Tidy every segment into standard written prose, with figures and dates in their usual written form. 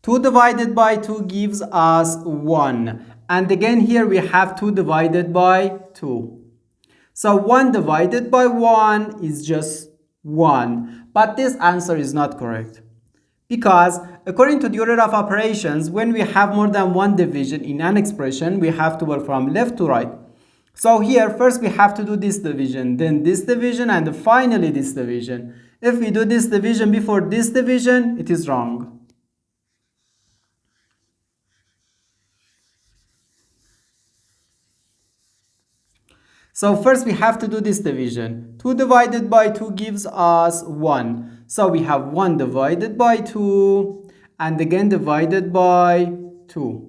2 divided by 2 gives us 1. And again here we have 2 divided by 2. So 1 divided by 1 is just 1. But this answer is not correct. Because according to the order of operations, when we have more than one division in an expression, we have to work from left to right. So here, first we have to do this division, then this division, and finally this division. If we do this division before this division, it is wrong. So first we have to do this division. 2 divided by 2 gives us 1. So we have 1 divided by 2 and again divided by 2.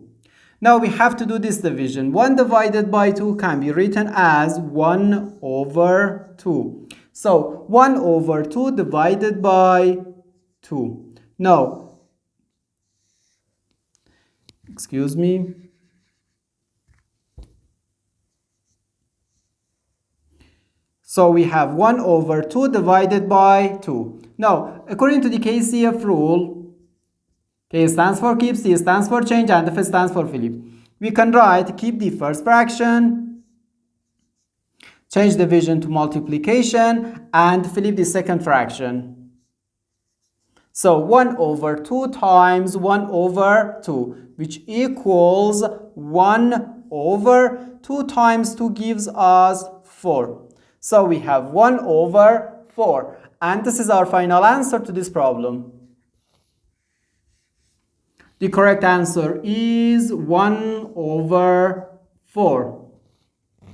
Now we have to do this division. 1 divided by 2 can be written as 1 over 2. So 1 over 2 divided by 2. Now, excuse me. So we have 1 over 2 divided by 2. Now, according to the KCF rule, K stands for keep, C stands for change, and F stands for flip. We can write keep the first fraction, change division to multiplication, and flip the second fraction. So 1 over 2 times 1 over 2, which equals 1 over 2 times 2 gives us 4. So we have 1 over 4. And this is our final answer to this problem. The correct answer is 1 over 4.